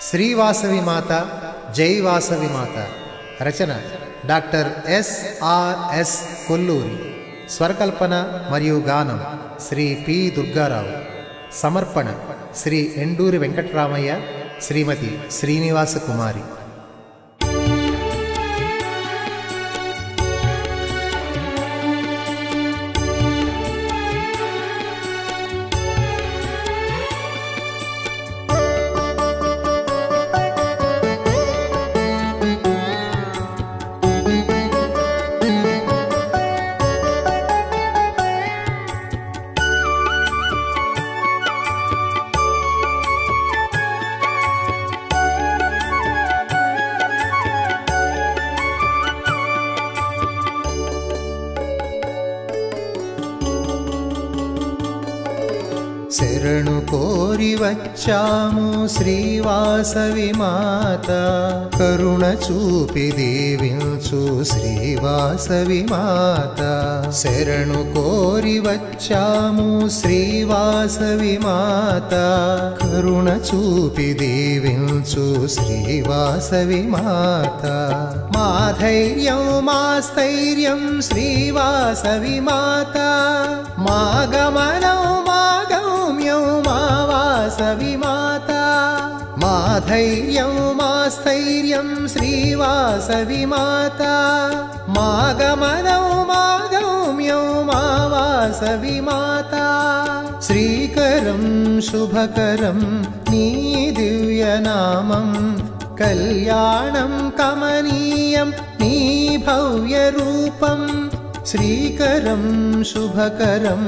శ్రీవాసవి మాత జై వాసవి మాత. రచన doctor SRS Kolluri. స్వరకల్పన మరియు గానం శ్రీ పి దుర్గారావు. సమర్పణ శ్రీ ఎండూరి వెంకటరామయ్య, శ్రీమతి శ్రీనివాస కుమారి. శరణు కోరి వచ్చాము శ్రీవాసవి మాత, కరుణ చూపి దీవించు శ్రీవాసవి మాత. శరణు కోరి వచ్చాము శ్రీవాసవి మాత, కరుణ చూపి దీవించు శ్రీవాసవి మాత. మా ధైర్యం మా స్థైర్యం శ్రీవాసవి మాత, మా గమనం మా వాసవి మాత. మా ధైర్యం మా స్థైర్యం శ్రీవాసవి మాత, మా గమనం మా గమ్యం మా వాసవి మాత. శ్రీకరం శుభకరం నీ దివ్యనామం, కళ్యాణం కమనీయం నీ భవ్య రూపం. శ్రీకరం శుభకరం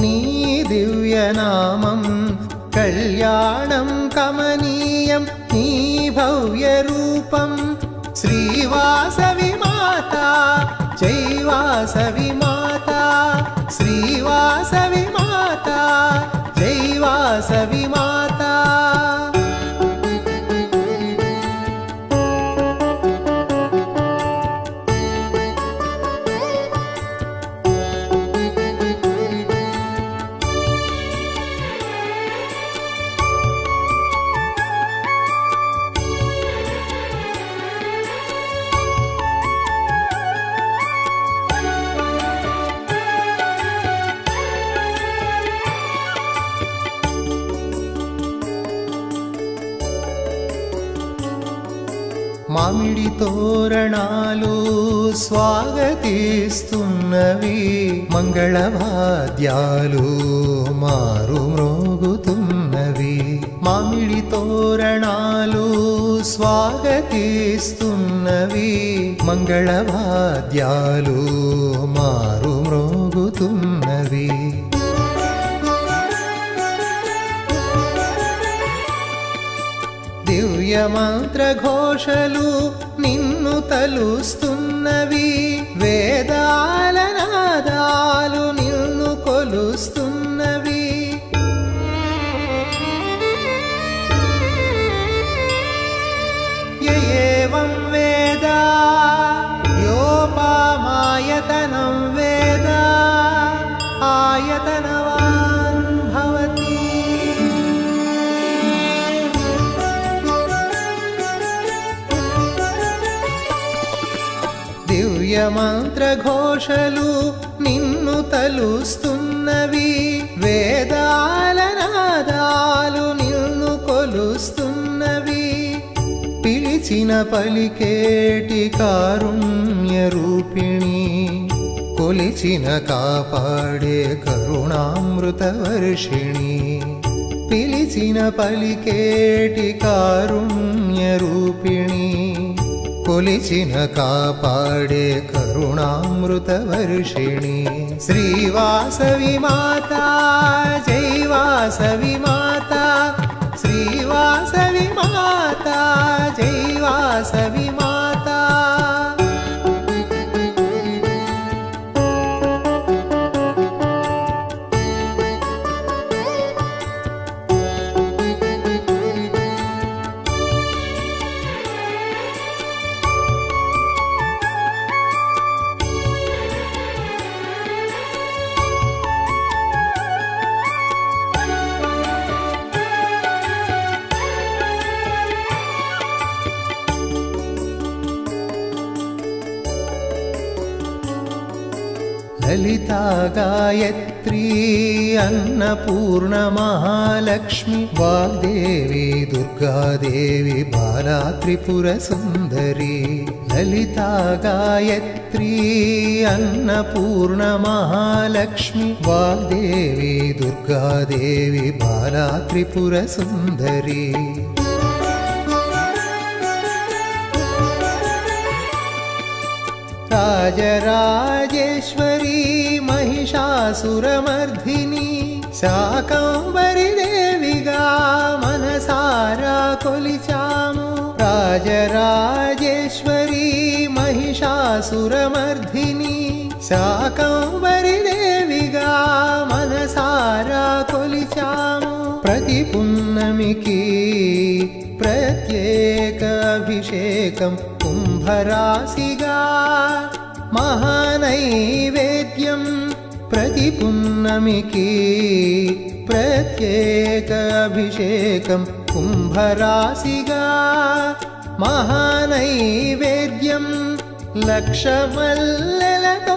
నీ దివ్యనామం, కళ్యాణం కమనీయం నీ భవ్య రూపం. శ్రీవాసవి మాత జై వాసవి మాత, శ్రీవాసవి మాత జై వాసవి మాత. మామిడి తోరణాలు స్వాగతిస్తున్నవి, మంగళవాద్యాలు మారు మ్రోగుతున్నవి. మామిడి తోరణాలు స్వాగతిస్తున్నవి, మంగళవాద్యాలు మారు మ్రోగుతున్నవి. దివ్య మంత్ర ఘోషలు నిన్ను తలుస్తున్నవి, వేదాల నాదాలు నిన్ను కొలుస్తున్నవి. ఏవం వేద యోపామాయతనం వేద, ఆయతనవాన్ భవతి. దివ్య మంత్ర ఘోషలు నిన్ను తలుస్తున్నవి, వేదాల నాదాలు నిన్ను కొలుస్తున్నవి. పిలిచిన పలికేటి కారుణ్య రూపిణి, కొలిచిన కాపాడే కరుణామృత వర్షిణి. పిలిచిన పలికేటి కారుణ్య రూపిణి, కొలిచిన కాపాడే కరుణామృత వర్షిణి. శ్రీవాసవి మాత జై వాసవి మాత, శ్రీవాసవి మాత జై వాసవి మాత. ललिता गायत्री अन्नपूर्ण महालक्ष्मी वाग्देवी दुर्गादेवी बाला त्रिपुर सुंदरी ललिता गायत्री अन्नपूर्ण महालक्ष्मी वाग्देवी दुर्गादेवी बाला त्रिपुर सुंदरी राजराजेश्वरी महिषासुरमर्धिनी शाकंभरी देविगा मनसारा कोलिचामु राजराजेश्वरी महिषासुरमर्धिनी शाकंभरी देविगा मनसारा कोलिचामु प्रति पुन्नमिकी प्रत्येक अभिषेकं कुंभराशिगा महानैवेद्यं प्रति पुन्नमिकी प्रत्येक अभिषेकं कुंभराशिगा महानैवेद्यं लक्षमल्लెలతో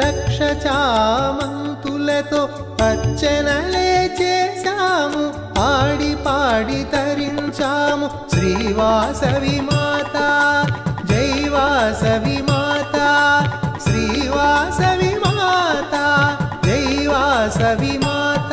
లక్ష చామంతులతో అర్చనలే చేశాము ఆడి పాడి తరించాము శ్రీవాసవి మాత జై వాసవి మాత శ్రీవాసవి మాత జై వాసవి మాత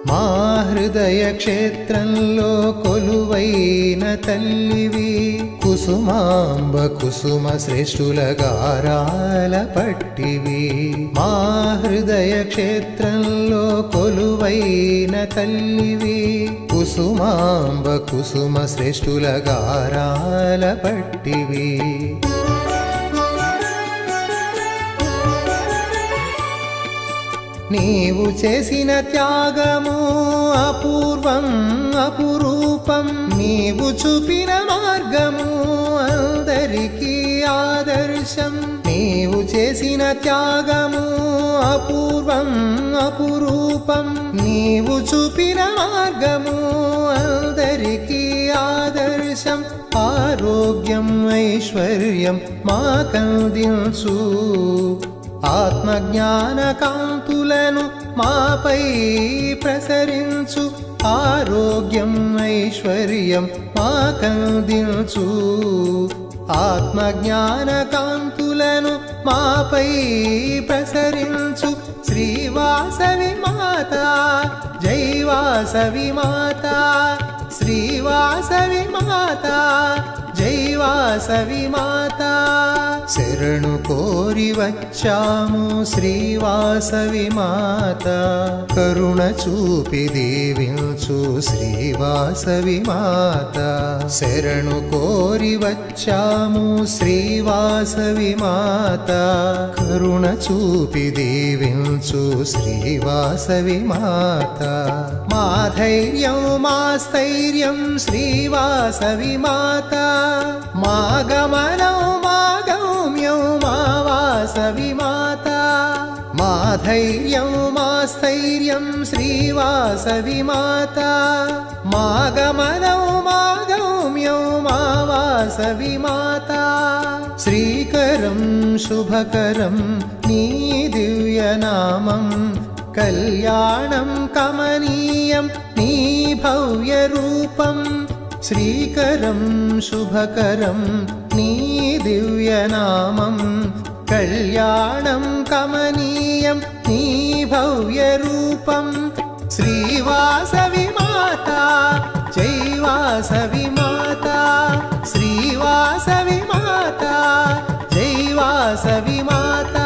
మా హృదయ క్షేత్రంలో కొలువైన తల్లివి కుసుమాంబ కుసుమ శ్రేష్ఠుల గారాల పట్టివి మా హృదయ క్షేత్రంలో కొలువైన తల్లివి కుసుమాంబ కుసుమ శ్రేష్ఠుల గారాల పట్టివి నీవు చేసిన త్యాగము అపూర్వం అపురూపం నీవు చూపిన మార్గము అందరికీ ఆదర్శం నీవు చేసిన త్యాగము అపూర్వం అపురూపం నీవు చూపిన మార్గము అందరికీ ఆదర్శం ఆరోగ్యం ఐశ్వర్యం మాకందించు ఆత్మజ్ఞాన కాంతులను మాపై ప్రసరించు ఆరోగ్యం ఐశ్వర్యం మాకందించు ఆత్మజ్ఞాన కాంతులను మాపై ప్రసరించు శ్రీవాసవి మాత జై వాసవి మాత శ్రీవాసవి మాత జై వాసవి మాత శరణు కోరి వచ్చాము శ్రీవాసవి మాత కరుణ చూపి దీవించు శ్రీవాసవి మాత శరణు కోరి వచ్చాము శ్రీవాసవి మాత కరుణ చూపి దీవించు శ్రీవాసవి మాత మా ధైర్యం మా స్థైర్యం శ్రీవాసవి మాత మా గమనం మా గమ్యం మా వాసవి మాత మా ధైర్యం మా స్థైర్యం శ్రీవాసవి మాత మా గమనం మా గమ్యం మా వాసవి మాత శ్రీకరం శుభకరం నీ దివ్యనామం కళ్యాణం కమనీయం నీ భవ్య రూపం శ్రీకరం శుభకరం నీ దివ్యనామం కళ్యాణం కమనీయం నీ భవ్య రూపం శ్రీవాసవి మాత జై వాసవి మాత శ్రీవాసవి మాత జై వాసవి మాత